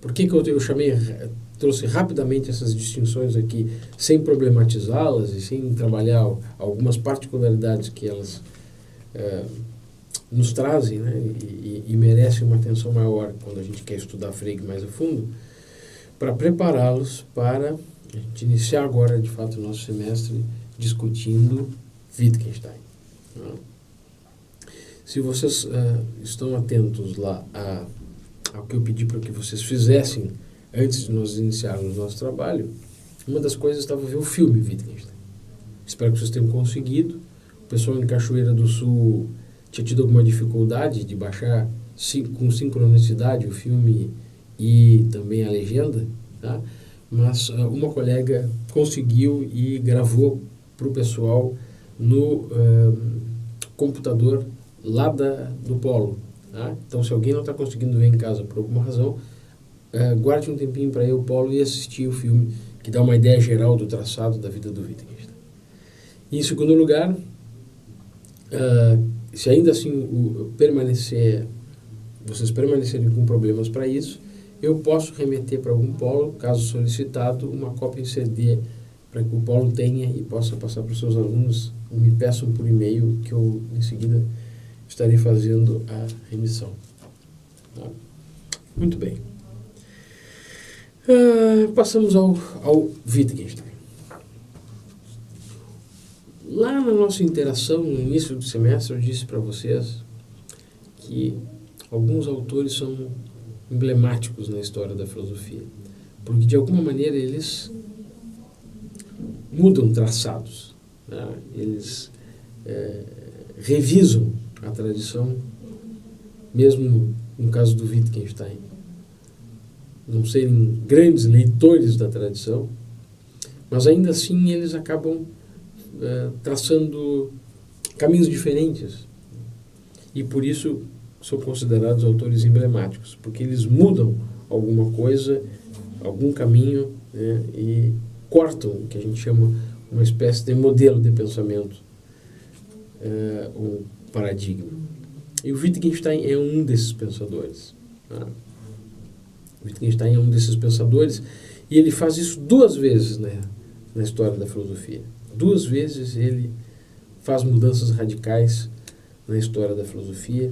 Por que eu trouxe rapidamente essas distinções aqui, sem problematizá-las e sem trabalhar algumas particularidades que elas nos trazem, né, e merecem uma atenção maior quando a gente quer estudar Frege mais a fundo, para prepará-los para a gente iniciar agora, de fato, o nosso semestre discutindo Wittgenstein. Né? Se vocês estão atentos lá ao que eu pedi para que vocês fizessem antes de nós iniciarmos o nosso trabalho, uma das coisas estava ver o filme Wittgenstein. Espero que vocês tenham conseguido. O pessoal em Cachoeira do Sul tinha tido alguma dificuldade de baixar com sincronicidade o filme e também a legenda, tá? Mas uma colega conseguiu e gravou para o pessoal no computador lá do Polo. Tá? Então, se alguém não está conseguindo ver em casa por alguma razão, guarde um tempinho para ir ao Polo e assistir o filme, que dá uma ideia geral do traçado da vida do Wittgenstein. E, em segundo lugar, se ainda assim vocês permanecerem com problemas para isso, eu posso remeter para algum polo, caso solicitado, uma cópia em CD para que o polo tenha e possa passar para os seus alunos, ou me peçam por e-mail, que eu em seguida estarei fazendo a remissão. Tá? Muito bem. Passamos ao Wittgenstein. Lá na nossa interação, no início do semestre, eu disse para vocês que alguns autores são emblemáticos na história da filosofia, porque de alguma maneira eles mudam traçados, né? Eles revisam a tradição, mesmo no caso do Wittgenstein, não serem grandes leitores da tradição, mas ainda assim eles acabam traçando caminhos diferentes, e por isso são considerados autores emblemáticos, porque eles mudam alguma coisa, algum caminho, né, e cortam o que a gente chama uma espécie de modelo de pensamento, ou paradigma. E o Wittgenstein é um desses pensadores. Tá? O Wittgenstein é um desses pensadores, e ele faz isso duas vezes, né, na história da filosofia. Duas vezes ele faz mudanças radicais na história da filosofia,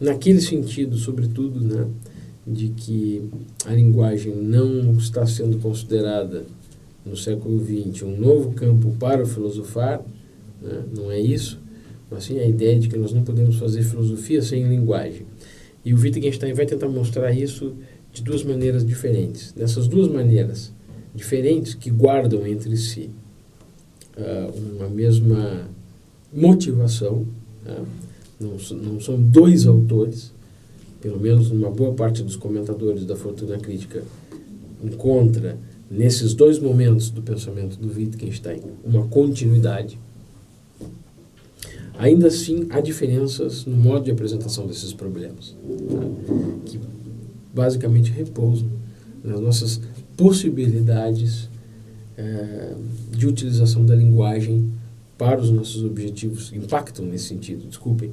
naquele sentido, sobretudo, né, de que a linguagem não está sendo considerada no século XX um novo campo para o filosofar, né, não é isso, mas sim a ideia de que nós não podemos fazer filosofia sem linguagem. E o Wittgenstein vai tentar mostrar isso de duas maneiras diferentes. Nessas duas maneiras diferentes, que guardam entre si uma mesma motivação, tá? Não são dois autores, pelo menos uma boa parte dos comentadores da Fortuna Crítica encontra nesses dois momentos do pensamento do Wittgenstein uma continuidade. Ainda assim, há diferenças no modo de apresentação desses problemas, tá? Que basicamente repousam nas nossas possibilidades de utilização da linguagem para os nossos objetivos, impactam nesse sentido, desculpem,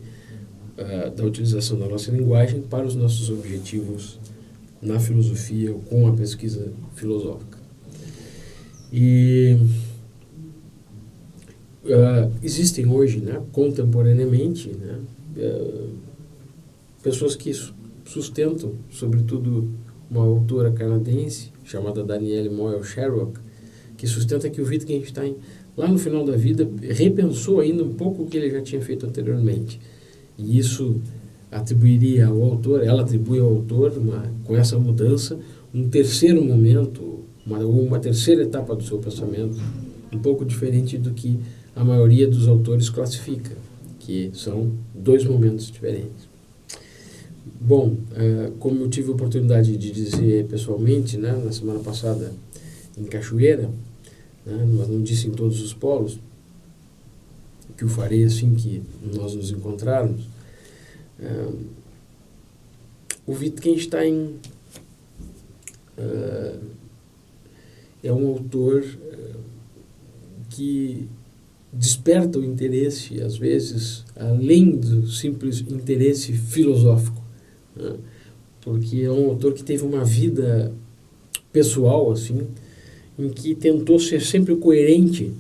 da utilização da nossa linguagem para os nossos objetivos na filosofia ou com a pesquisa filosófica. E existem hoje, né, contemporaneamente, né, pessoas que sustentam, sobretudo uma autora canadense chamada Danielle Moyle Sherlock, que sustenta que o Wittgenstein, lá no final da vida, repensou ainda um pouco o que ele já tinha feito anteriormente. E isso atribuiria ao autor, ela atribui ao autor, com essa mudança, um terceiro momento, uma terceira etapa do seu pensamento, um pouco diferente do que a maioria dos autores classifica, que são dois momentos diferentes. Bom, como eu tive a oportunidade de dizer pessoalmente, né, na semana passada em Cachoeira, né, mas não disse em todos os polos, que eu farei assim que nós nos encontrarmos, o Wittgenstein é um autor que desperta o interesse, às vezes, além do simples interesse filosófico, né, porque é um autor que teve uma vida pessoal, assim, em que tentou ser sempre coerente,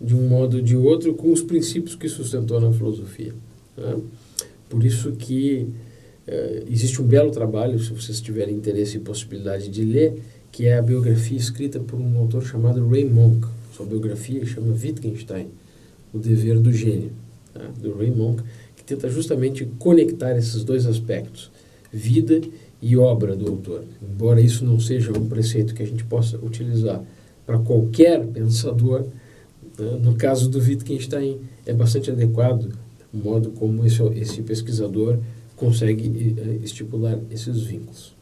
de um modo ou de outro, com os princípios que sustentou na filosofia, né? Por isso que existe um belo trabalho, se vocês tiverem interesse e possibilidade de ler, que é a biografia escrita por um autor chamado Ray Monk. Sua biografia chama Wittgenstein, O Dever do Gênio, tá? Do Ray Monk, que tenta justamente conectar esses dois aspectos, vida e obra do autor. Embora isso não seja um preceito que a gente possa utilizar para qualquer pensador, né? No caso do Wittgenstein é bastante adequado o modo como esse pesquisador consegue estipular esses vínculos.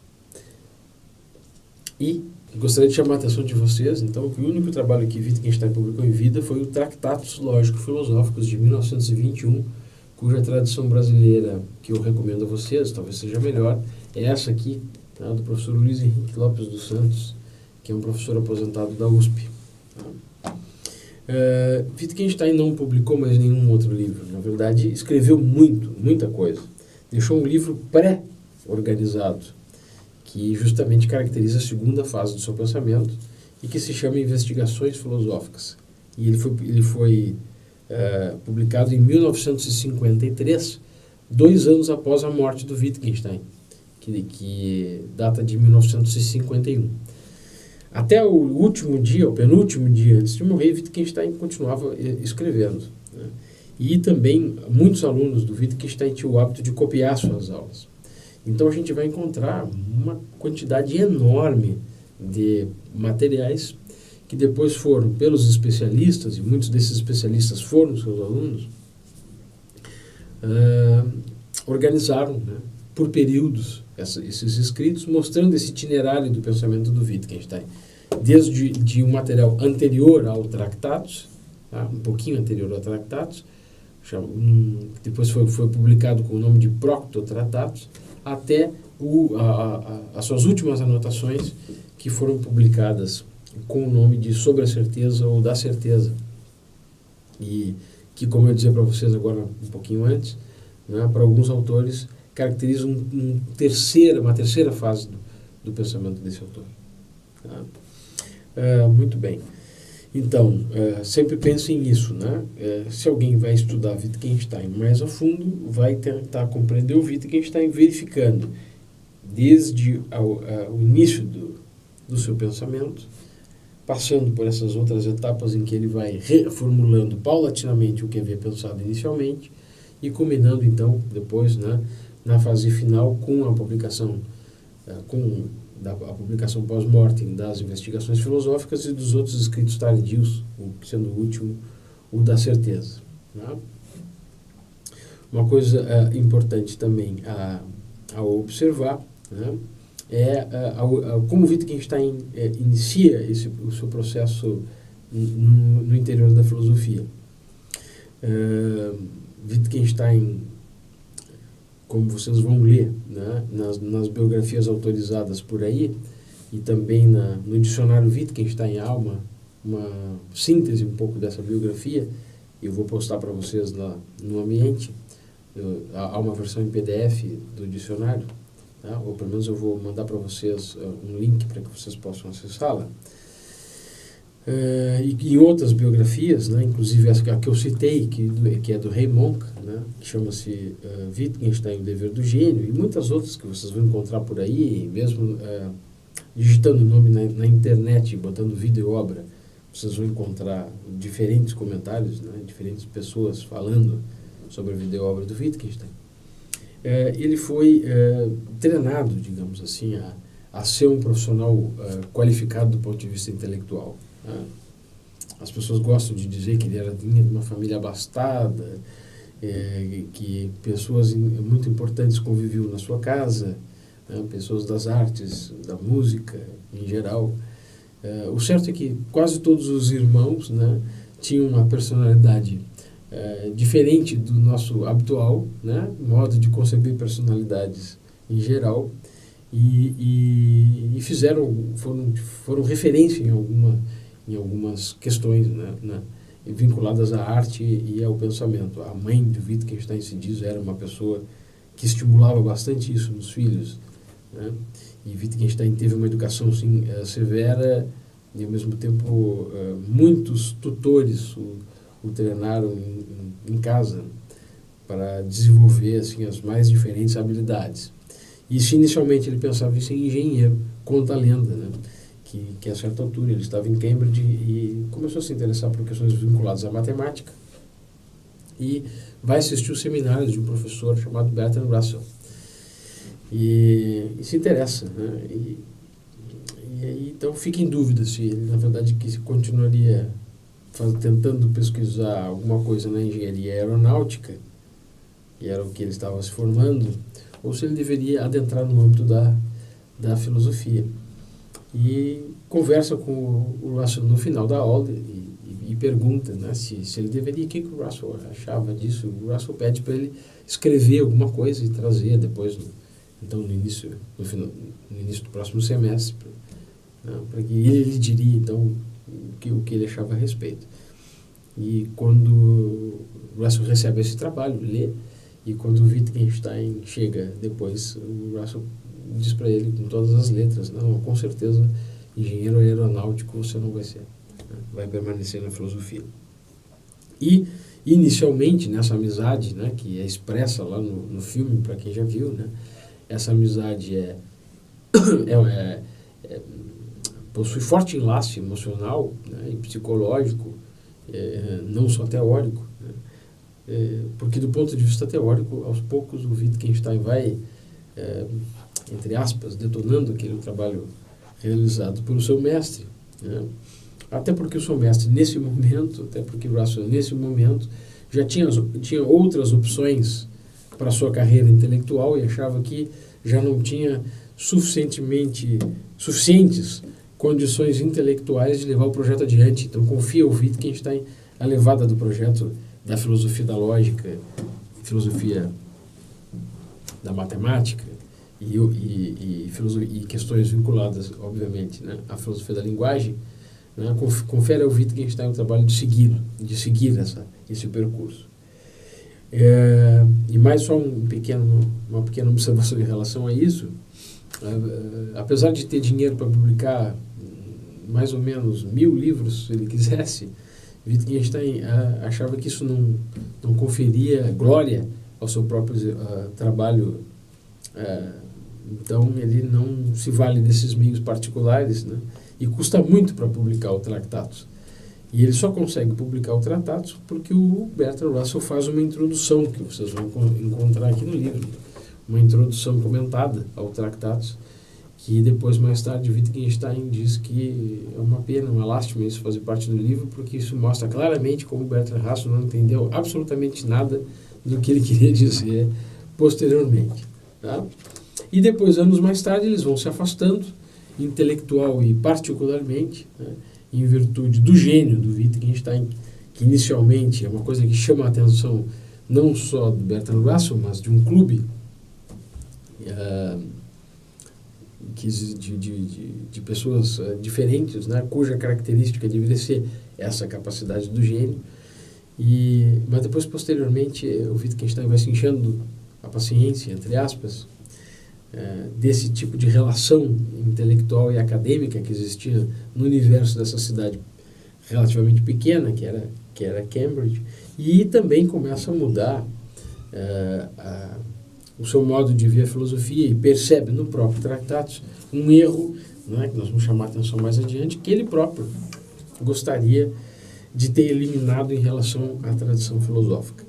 E gostaria de chamar a atenção de vocês, então, que o único trabalho que Wittgenstein publicou em vida foi o Tratatus Lógico-Filosóficos, de 1921, cuja tradução brasileira, que eu recomendo a vocês, talvez seja melhor, é essa aqui, tá? Do professor Luiz Henrique Lopes dos Santos, que é um professor aposentado da USP. Tá? Wittgenstein não publicou mais nenhum outro livro. Na verdade, escreveu muita coisa. Deixou um livro pré-organizado, que justamente caracteriza a segunda fase do seu pensamento e que se chama Investigações Filosóficas. E ele foi publicado em 1953, 2 anos após a morte do Wittgenstein, que data de 1951. Até o último dia, o penúltimo dia antes de morrer, Wittgenstein continuava escrevendo, né? E também muitos alunos do Wittgenstein tinham o hábito de copiar suas aulas. Então a gente vai encontrar uma quantidade enorme de materiais que depois foram pelos especialistas, e muitos desses especialistas foram seus alunos, organizaram, né, por períodos esses escritos, mostrando esse itinerário do pensamento do Wittgenstein, desde um material anterior ao Tratatus, tá, um pouquinho anterior ao Tratatus, depois foi publicado com o nome de Procto-Tratatus, até as suas últimas anotações, que foram publicadas com o nome de Sobre a Certeza ou Da Certeza, e que, como eu dizia para vocês agora um pouquinho antes, né, para alguns autores caracterizam uma terceira fase do pensamento desse autor. Tá? Muito bem. Então, sempre pensem nisso, né? Se alguém vai estudar Wittgenstein mais a fundo, vai tentar compreender o Wittgenstein verificando desde o início do seu pensamento, passando por essas outras etapas em que ele vai reformulando paulatinamente o que havia pensado inicialmente e culminando, então, depois, né, na fase final com a publicação, a publicação pós-mortem das Investigações Filosóficas e dos outros escritos tardios, sendo o último o Da Certeza. Né? Uma coisa importante também a observar, né, como Wittgenstein inicia o seu processo no interior da filosofia. Wittgenstein, como vocês vão ler, né, nas biografias autorizadas por aí, e também no dicionário Wittgenstein há uma síntese um pouco dessa biografia, eu vou postar para vocês lá no ambiente, há uma versão em PDF do dicionário, tá? Ou pelo menos eu vou mandar para vocês um link para que vocês possam acessá-la. E em outras biografias, né, inclusive essa que eu citei, que é do Ray Monk, né, que chama-se Wittgenstein, O Dever do Gênio, e muitas outras que vocês vão encontrar por aí, mesmo digitando o nome na internet, botando vídeo e obra, vocês vão encontrar diferentes comentários, né, diferentes pessoas falando sobre a vídeo e obra do Wittgenstein. Ele foi treinado, digamos assim, a ser um profissional qualificado do ponto de vista intelectual. As pessoas gostam de dizer que ele vinha de uma família abastada, que pessoas muito importantes conviviam na sua casa, né, pessoas das artes, da música em geral. O certo é que quase todos os irmãos, né, tinham uma personalidade diferente do nosso habitual, né, modo de conceber personalidades em geral, e foram referência em algumas questões, né, vinculadas à arte e ao pensamento. A mãe de Wittgenstein, se diz, era uma pessoa que estimulava bastante isso nos filhos, né? E Wittgenstein teve uma educação assim, severa e, ao mesmo tempo, muitos tutores o treinaram em casa para desenvolver assim, as mais diferentes habilidades. Isso, inicialmente, ele pensava em ser engenheiro, conta a lenda, né? Que a certa altura ele estava em Cambridge e começou a se interessar por questões vinculadas à matemática e vai assistir os seminários de um professor chamado Bertrand Russell. E se interessa, né? E aí, então, fica em dúvida se ele, na verdade, que continuaria tentando pesquisar alguma coisa na engenharia aeronáutica, que era o que ele estava se formando, ou se ele deveria adentrar no âmbito da filosofia. E conversa com o Russell no final da aula e pergunta, né, se ele deveria, o que o Russell achava disso. O Russell pede para ele escrever alguma coisa e trazer depois, no início do próximo semestre, né, para que ele diria, então, o que ele achava a respeito. E quando o Russell recebe esse trabalho, lê, e quando o Wittgenstein chega depois, o Russell diz para ele com todas as letras, não, com certeza, engenheiro aeronáutico você não vai ser, né? Vai permanecer na filosofia. E, inicialmente, nessa amizade, né, que é expressa lá no filme, para quem já viu, né, essa amizade possui forte enlace emocional, né, e psicológico, não só teórico, né, porque do ponto de vista teórico, aos poucos o Wittgenstein vai, entre aspas, detonando aquele trabalho realizado pelo seu mestre, né? Até porque o seu mestre, nesse momento, até porque Russell, nesse momento, já tinha outras opções para a sua carreira intelectual e achava que já não tinha suficientes condições intelectuais de levar o projeto adiante. Então, confia o Wittgenstein a levada do projeto da filosofia da lógica, filosofia da matemática e questões vinculadas, obviamente, né, à filosofia da linguagem, né, confere ao Wittgenstein o trabalho de seguir esse percurso. E mais só uma pequena observação em relação a isso. Apesar de ter dinheiro para publicar mais ou menos 1000 livros, se ele quisesse, Wittgenstein achava que isso não conferia glória ao seu próprio trabalho. Então ele não se vale desses meios particulares, né? E custa muito para publicar o Tractatus. E ele só consegue publicar o Tractatus porque o Bertrand Russell faz uma introdução, que vocês vão encontrar aqui no livro, uma introdução comentada ao Tractatus, que depois, mais tarde, Wittgenstein diz que é uma pena, uma lástima isso fazer parte do livro, porque isso mostra claramente como Bertrand Russell não entendeu absolutamente nada do que ele queria dizer posteriormente. Tá? E depois, anos mais tarde, eles vão se afastando, intelectual e particularmente, né, em virtude do gênio do Wittgenstein, que inicialmente é uma coisa que chama a atenção não só do Bertrand Russell, mas de um clube de pessoas diferentes, né, cuja característica deveria ser essa capacidade do gênio. Mas depois, posteriormente, o Wittgenstein vai se enchendo a paciência, entre aspas, desse tipo de relação intelectual e acadêmica que existia no universo dessa cidade relativamente pequena, que era Cambridge, e também começa a mudar o seu modo de ver a filosofia e percebe no próprio Tractatus um erro, né, que nós vamos chamar a atenção mais adiante, que ele próprio gostaria de ter eliminado em relação à tradição filosófica.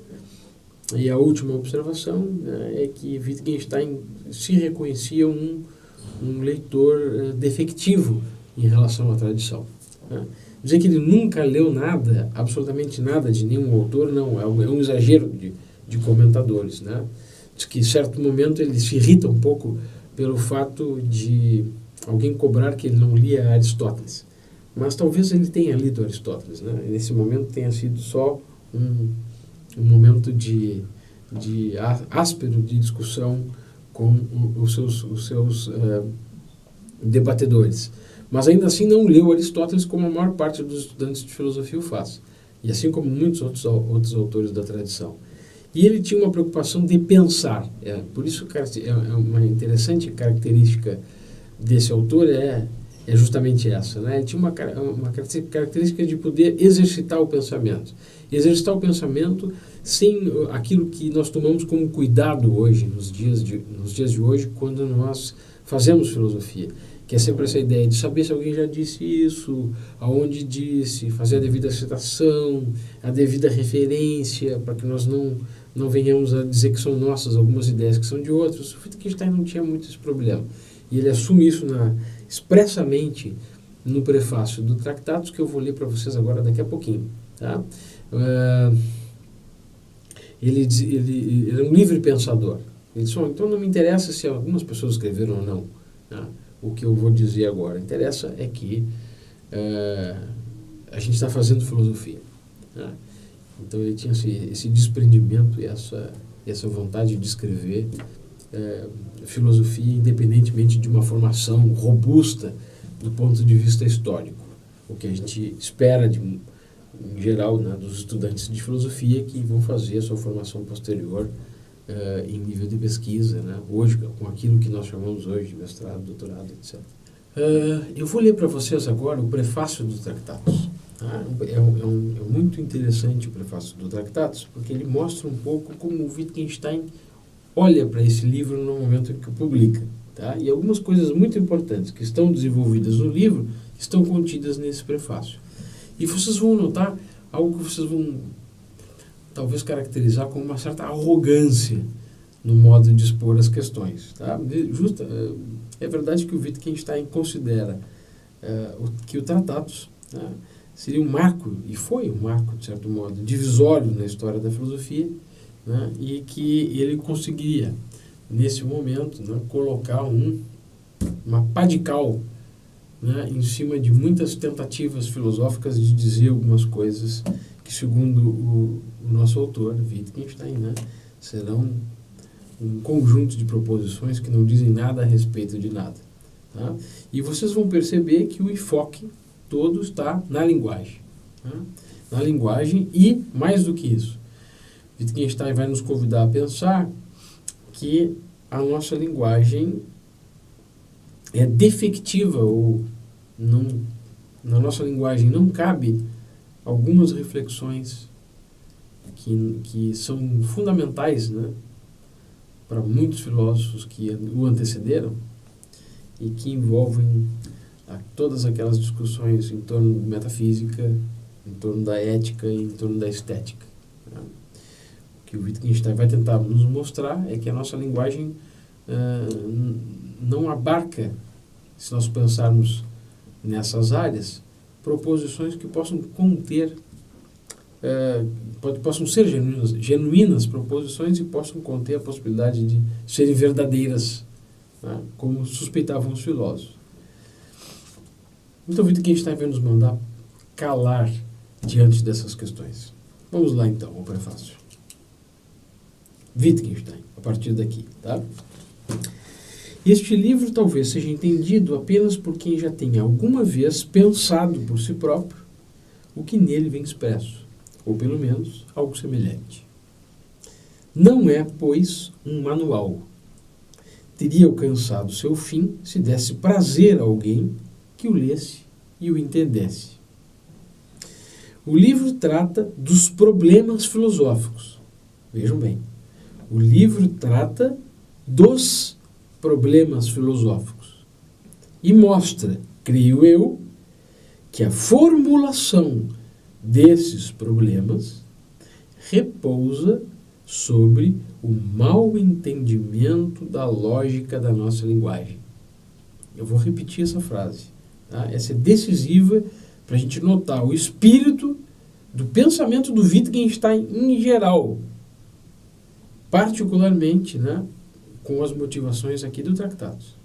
E a última observação, né, é que Wittgenstein se reconhecia um leitor defectivo em relação à tradição. Né? Dizer que ele nunca leu nada, absolutamente nada de nenhum autor, não, é um exagero de comentadores. Né? Diz que em certo momento ele se irrita um pouco pelo fato de alguém cobrar que ele não lia Aristóteles. Mas talvez ele tenha lido Aristóteles. Né? Nesse momento tenha sido só um momento áspero de discussão com os seus debatedores. Mas ainda assim não leu Aristóteles como a maior parte dos estudantes de filosofia o faz. E assim como muitos outros autores da tradição. E ele tinha uma preocupação de pensar. Por isso, uma interessante característica desse autor é justamente essa, né? Ele tinha uma característica de poder exercitar o pensamento. Exercitar o pensamento sem aquilo que nós tomamos como cuidado hoje, nos dias de hoje, quando nós fazemos filosofia. Que é sempre essa ideia de saber se alguém já disse isso, aonde disse, fazer a devida citação, a devida referência, para que nós não venhamos a dizer que são nossas algumas ideias que são de outros. O Wittgenstein não tinha muito esse problema. E ele assume isso expressamente no prefácio do Tractatus, que eu vou ler para vocês agora daqui a pouquinho. Tá? Ele é um livre pensador. Ele diz, então não me interessa se algumas pessoas escreveram ou não. Tá? O que eu vou dizer agora. Interessa é que a gente está fazendo filosofia. Tá? Então ele tinha esse desprendimento e essa vontade de escrever filosofia independentemente de uma formação robusta do ponto de vista histórico. O que a gente espera, em geral, né, dos estudantes de filosofia que vão fazer a sua formação posterior em nível de pesquisa, né, hoje, com aquilo que nós chamamos hoje de mestrado, doutorado, etc. Eu vou ler para vocês agora o prefácio do Tractatus. Tá? É muito interessante o prefácio do Tractatus, porque ele mostra um pouco como o Wittgenstein olha para esse livro no momento em que o publica. Tá? E algumas coisas muito importantes que estão desenvolvidas no livro estão contidas nesse prefácio. E vocês vão notar algo que vocês vão talvez caracterizar como uma certa arrogância no modo de expor as questões. Tá? É verdade que o Wittgenstein considera que o Tractatus seria um marco, e foi um marco, de certo modo, divisório na história da filosofia, né, e que ele conseguiria, nesse momento, né, colocar uma pá de cal, né, em cima de muitas tentativas filosóficas de dizer algumas coisas que, segundo o nosso autor, Wittgenstein, né, serão um conjunto de proposições que não dizem nada a respeito de nada. Tá? E vocês vão perceber que o enfoque todo está na linguagem. Tá? Na linguagem e, mais do que isso, Wittgenstein vai nos convidar a pensar que a nossa linguagem é defectiva ou na nossa linguagem não cabe algumas reflexões que são fundamentais, né, para muitos filósofos que o antecederam e que envolvem todas aquelas discussões em torno de metafísica, em torno da ética e em torno da estética. Né? O que o Wittgenstein vai tentar nos mostrar é que a nossa linguagem não abarca, se nós pensarmos nessas áreas, proposições que possam conter, possam ser genuínas proposições e possam conter a possibilidade de serem verdadeiras, né, como suspeitavam os filósofos. Então, Wittgenstein vai nos mandar calar diante dessas questões. Vamos lá, então, ao prefácio. Wittgenstein, a partir daqui, tá? Este livro talvez seja entendido apenas por quem já tenha alguma vez pensado por si próprio o que nele vem expresso, ou pelo menos algo semelhante. Não é, pois, um manual. Teria alcançado seu fim se desse prazer a alguém que o lesse e o entendesse. O livro trata dos problemas filosóficos. Vejam bem, o livro trata dos problemas filosóficos e mostra, creio eu, que a formulação desses problemas repousa sobre o mau entendimento da lógica da nossa linguagem. Eu vou repetir essa frase. Tá? Essa é decisiva para a gente notar o espírito do pensamento do Wittgenstein em geral, particularmente, né, com as motivações aqui do Tractatus.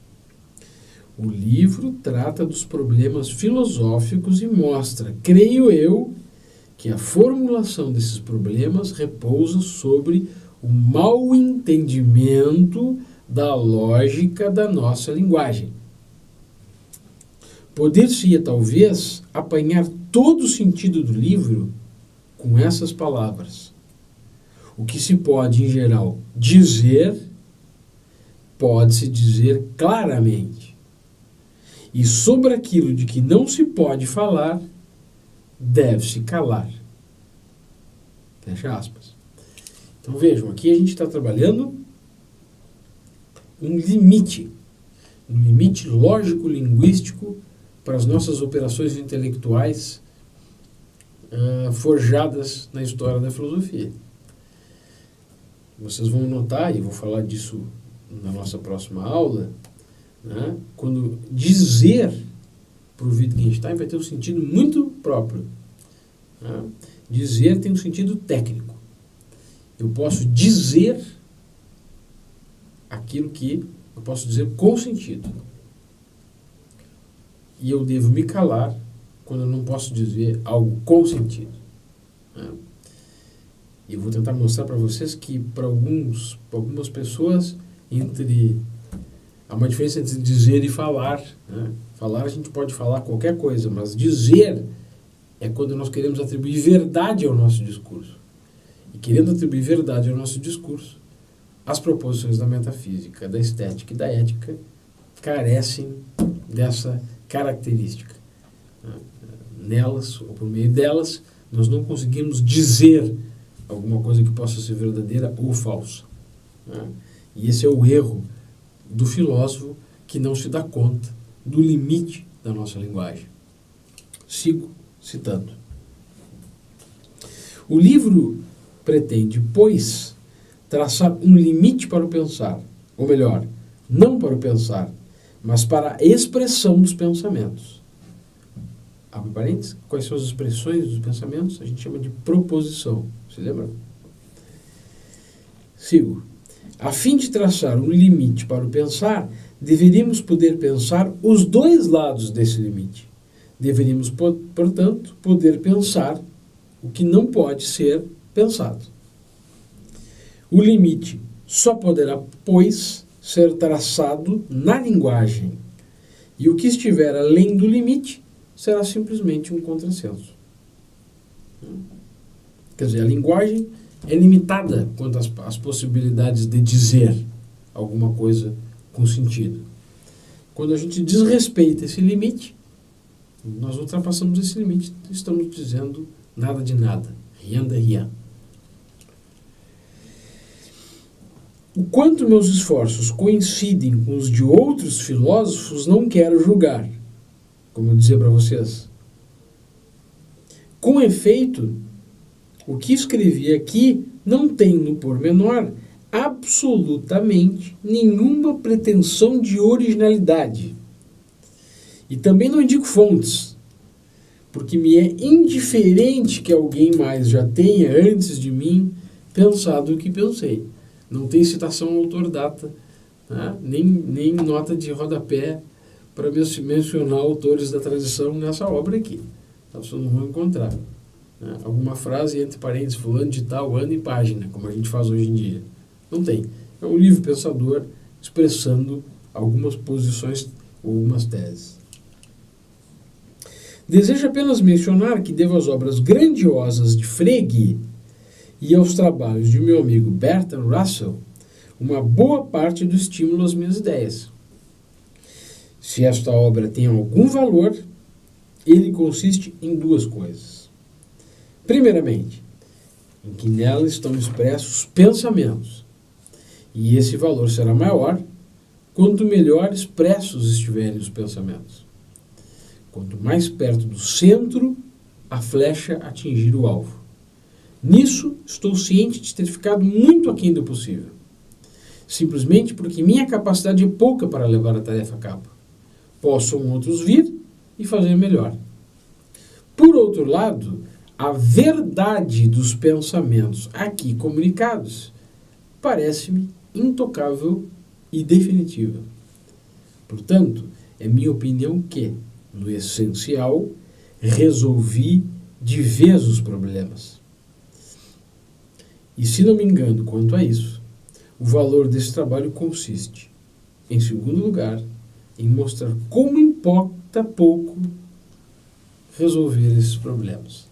O livro trata dos problemas filosóficos e mostra, creio eu, que a formulação desses problemas repousa sobre o mau entendimento da lógica da nossa linguagem. Poder-se-ia, talvez, apanhar todo o sentido do livro com essas palavras. O que se pode, em geral, dizer, pode-se dizer claramente. E sobre aquilo de que não se pode falar, deve-se calar. Fecha aspas. Então vejam, aqui a gente está trabalhando um limite lógico-linguístico para as nossas operações intelectuais forjadas na história da filosofia. Vocês vão notar, e vou falar disso na nossa próxima aula, né, quando dizer para o Wittgenstein vai ter um sentido muito próprio. Né? Dizer tem um sentido técnico. Eu posso dizer aquilo que eu posso dizer com sentido. E eu devo me calar quando eu não posso dizer algo com sentido. Né? E eu vou tentar mostrar para vocês que para algumas pessoas há uma diferença entre dizer e falar. Né? Falar, a gente pode falar qualquer coisa, mas dizer é quando nós queremos atribuir verdade ao nosso discurso. E querendo atribuir verdade ao nosso discurso, as proposições da metafísica, da estética e da ética carecem dessa característica. Nelas, ou por meio delas, nós não conseguimos dizer alguma coisa que possa ser verdadeira ou falsa. E esse é o erro do filósofo que não se dá conta do limite da nossa linguagem. Sigo citando. O livro pretende, pois, traçar um limite para o pensar, ou melhor, não para o pensar, mas para a expressão dos pensamentos. Abre parênteses, quais são as expressões dos pensamentos? A gente chama de proposição, se lembra? Sigo. A fim de traçar um limite para o pensar, deveríamos poder pensar os dois lados desse limite. Deveríamos, portanto, poder pensar o que não pode ser pensado. O limite só poderá, pois, ser traçado na linguagem, e o que estiver além do limite será simplesmente um contrassenso. Quer dizer, a linguagem é limitada quanto às possibilidades de dizer alguma coisa com sentido. Quando a gente desrespeita esse limite, nós ultrapassamos esse limite, estamos dizendo nada de nada, rien de rien. O quanto meus esforços coincidem com os de outros filósofos, não quero julgar, como eu dizia para vocês. Com efeito, o que escrevi aqui não tem no pormenor absolutamente nenhuma pretensão de originalidade. E também não indico fontes, porque me é indiferente que alguém mais já tenha, antes de mim, pensado o que pensei. Não tem citação autor-data, tá? nem nota de rodapé para mencionar autores da tradição nessa obra aqui. Tá? Vocês não vão encontrar. Né? Alguma frase entre parênteses, fulano de tal, ano e página, como a gente faz hoje em dia. Não tem. É um livro pensador expressando algumas posições ou algumas teses. Desejo apenas mencionar que devo às obras grandiosas de Frege e aos trabalhos de meu amigo Bertrand Russell uma boa parte do estímulo às minhas ideias. Se esta obra tem algum valor, ele consiste em duas coisas. Primeiramente, em que nela estão expressos pensamentos, e esse valor será maior quanto melhor expressos estiverem os pensamentos. Quanto mais perto do centro, a flecha atingir o alvo. Nisso, estou ciente de ter ficado muito aquém do possível. Simplesmente porque minha capacidade é pouca para levar a tarefa a cabo. Possam outros vir e fazer melhor. Por outro lado, a verdade dos pensamentos aqui comunicados parece-me intocável e definitiva. Portanto, é minha opinião que, no essencial, resolvi de vez os problemas. E se não me engano quanto a isso, o valor desse trabalho consiste, em segundo lugar, em mostrar como importa pouco resolver esses problemas.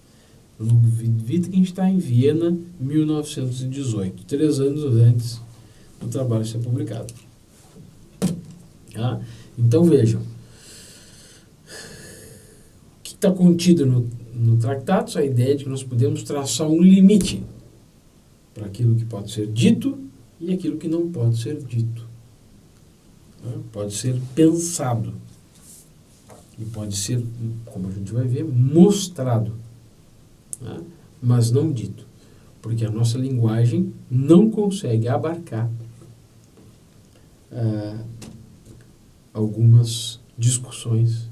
Ludwig Wittgenstein, Viena, 1918, 3 anos antes do trabalho ser publicado. Tá? Então vejam, o que está contido no Tractatus? A ideia de que nós podemos traçar um limite para aquilo que pode ser dito e aquilo que não pode ser dito. Tá? Pode ser pensado e pode ser, como a gente vai ver, mostrado, tá? Mas não dito, porque a nossa linguagem não consegue abarcar algumas discussões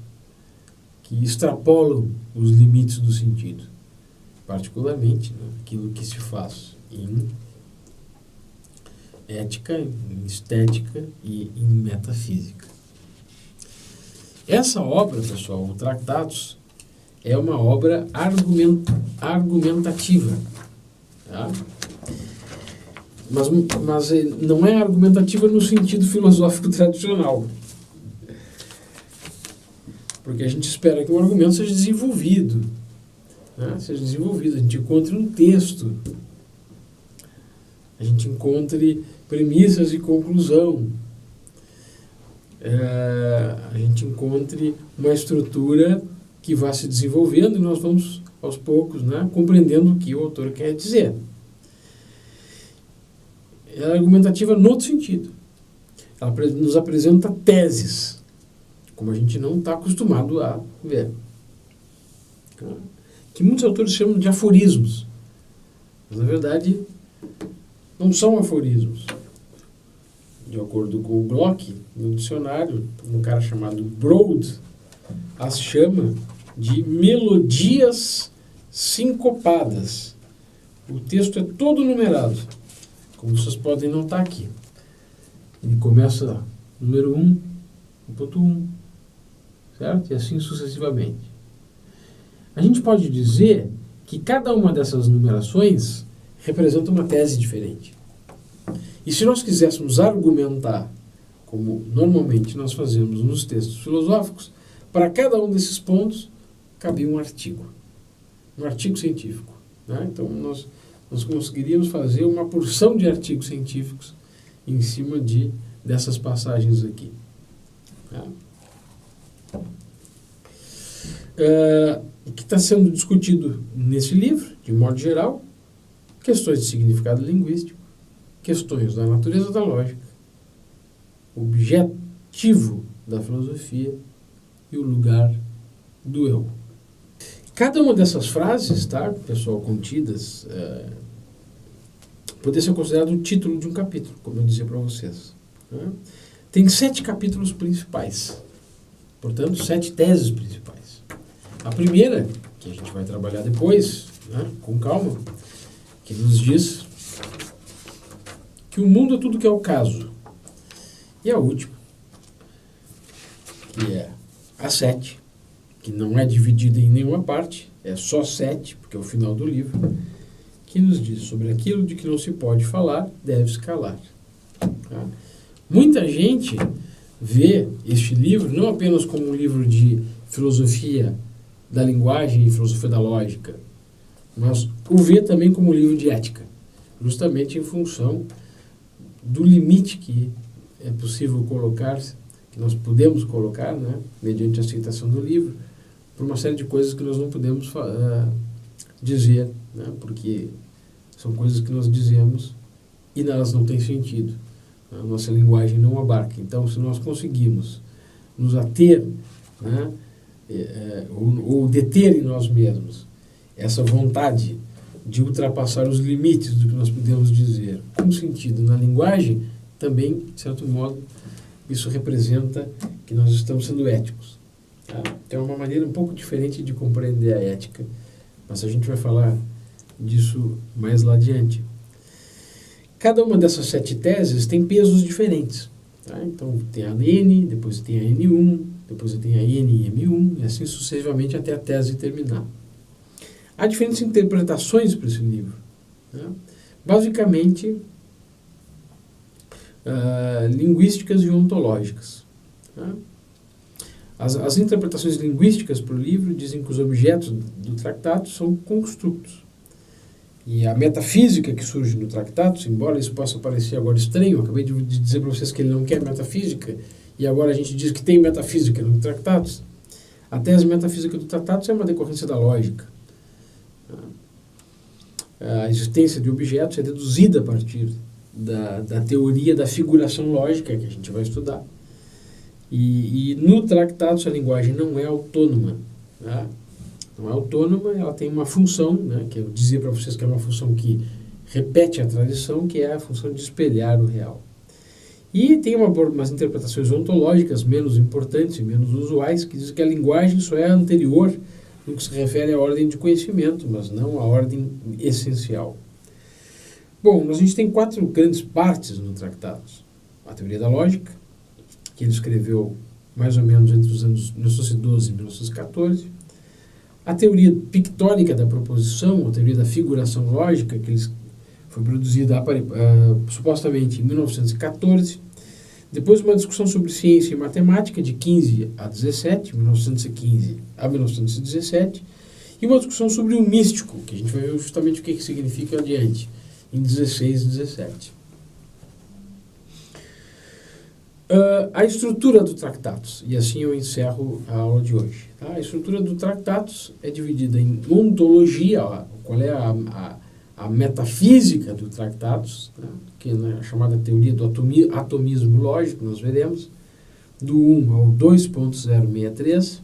que extrapolam os limites do sentido, particularmente, né, aquilo que se faz em ética, em estética e em metafísica. Essa obra, pessoal, o Tractatus, é uma obra argumentativa, tá? Mas não é argumentativa no sentido filosófico tradicional, porque a gente espera que um argumento seja desenvolvido, né? A gente encontre um texto, a gente encontre premissas e conclusão, a gente encontre uma estrutura que vá se desenvolvendo e nós vamos, aos poucos, né, compreendendo o que o autor quer dizer. Ela é argumentativa no outro sentido. Ela nos apresenta teses, como a gente não está acostumado a ver, que muitos autores chamam de aforismos, mas na verdade não são aforismos. De acordo com o Bloch, no dicionário, um cara chamado Broad as chama de melodias sincopadas. O texto é todo numerado, como vocês podem notar aqui. Ele começa número 1, 1.1, certo? E assim sucessivamente. A gente pode dizer que cada uma dessas numerações representa uma tese diferente. E se nós quiséssemos argumentar, como normalmente nós fazemos nos textos filosóficos, para cada um desses pontos cabia um artigo científico, né? Então nós conseguiríamos fazer uma porção de artigos científicos em cima dessas passagens aqui. Tá? O que está sendo discutido nesse livro, de modo geral, questões de significado linguístico, questões da natureza da lógica, objetivo da filosofia e o lugar do eu. Cada uma dessas frases, tá, pessoal, contidas, poderia ser considerado o título de um capítulo, como eu dizia para vocês. Né? Tem 7 capítulos principais, portanto, 7 teses principais. A primeira, que a gente vai trabalhar depois, né, com calma, que nos diz que o mundo é tudo que é o caso. E a última, que é a 7, que não é dividida em nenhuma parte, é só 7, porque é o final do livro, que nos diz sobre aquilo de que não se pode falar, deve-se calar. Tá? Muita gente vê este livro não apenas como um livro de filosofia da linguagem e filosofia da lógica, mas o vê também como um livro de ética, justamente em função do limite que é possível colocar, que nós podemos colocar, né, mediante a aceitação do livro, por uma série de coisas que nós não podemos dizer, né, porque são coisas que nós dizemos e elas não têm sentido. A nossa linguagem não abarca. Então, se nós conseguimos nos ater, né, ou deter em nós mesmos essa vontade de ultrapassar os limites do que nós podemos dizer com sentido na linguagem, também, de certo modo, isso representa que nós estamos sendo éticos. Tá? Então, é uma maneira um pouco diferente de compreender a ética, mas a gente vai falar disso mais lá adiante. Cada uma dessas 7 teses tem pesos diferentes. Tá? Então, tem a N, depois tem a N1, depois tem a N e M1, e assim sucessivamente até a tese terminar. Há diferentes interpretações para esse livro. Né? Basicamente, linguísticas e ontológicas. Tá? As interpretações linguísticas para o livro dizem que os objetos do Tractatus são construtos. E a metafísica que surge no Tractatus, embora isso possa parecer agora estranho, eu acabei de dizer para vocês que ele não quer metafísica, e agora a gente diz que tem metafísica no Tractatus. A tese metafísica do Tractatus é uma decorrência da lógica. A existência de objetos é deduzida a partir da teoria da figuração lógica que a gente vai estudar. E no Tractatus a linguagem não é autônoma. Tá? Não é autônoma, ela tem uma função, né, que eu dizia para vocês que é uma função que repete a tradição, que é a função de espelhar o real. E tem umas interpretações ontológicas menos importantes e menos usuais, que dizem que a linguagem só é anterior no que se refere à ordem de conhecimento, mas não à ordem essencial. Bom, a gente tem 4 grandes partes no Tractatus. A teoria da lógica, que ele escreveu mais ou menos entre os anos 1912 e 1914. A teoria pictórica da proposição, a teoria da figuração lógica, que foi produzida supostamente em 1914. Depois uma discussão sobre ciência e matemática, de 15 a 17, 1915 a 1917. E uma discussão sobre o místico, que a gente vai ver justamente o que significa adiante, em 16 e 17. A estrutura do Tractatus, e assim eu encerro a aula de hoje. Tá? A estrutura do Tractatus é dividida em ontologia, qual é a metafísica do Tractatus, tá? Que é a chamada teoria do atomismo lógico, nós veremos, do 1 ao 2.063,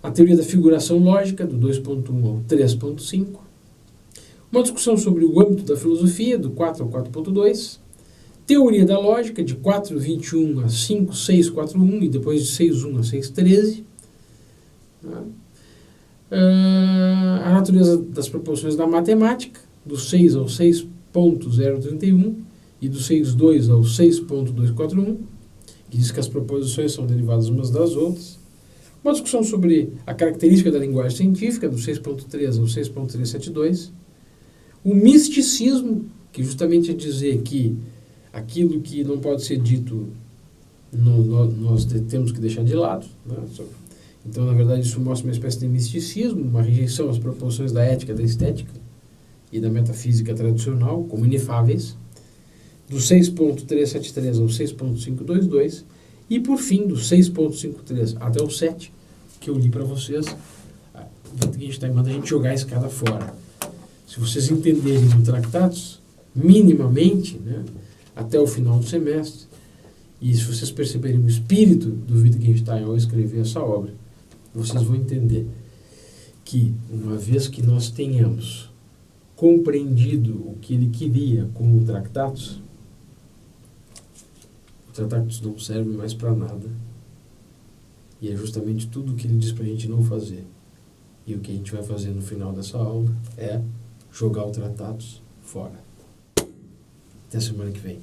a teoria da figuração lógica, do 2.1 ao 3.5, uma discussão sobre o âmbito da filosofia, do 4 ao 4.2, teoria da lógica, de 4.21 a 5.641 e depois de 6.1 a 6.13, tá? A natureza das proposições da matemática, do 6 ao 6.031 e do 6.2 ao 6.241, que diz que as proposições são derivadas umas das outras. Uma discussão sobre a característica da linguagem científica, do 6.3 ao 6.372. O misticismo, que justamente é dizer que aquilo que não pode ser dito nós temos que deixar de lado, né? Então, na verdade, isso mostra uma espécie de misticismo, uma rejeição às proposições da ética, da estética e da metafísica tradicional como inefáveis, do 6.373 ao 6.522 e, por fim, do 6.53 até o 7, que eu li para vocês. Wittgenstein manda a gente jogar a escada fora. Se vocês entenderem o Tractatus minimamente, né, até o final do semestre, e se vocês perceberem o espírito do Wittgenstein ao escrever essa obra, vocês vão entender que, uma vez que nós tenhamos compreendido o que ele queria com o Tractatus não serve mais para nada. E é justamente tudo o que ele diz para a gente não fazer. E o que a gente vai fazer no final dessa aula é jogar o Tractatus fora. Até semana que vem.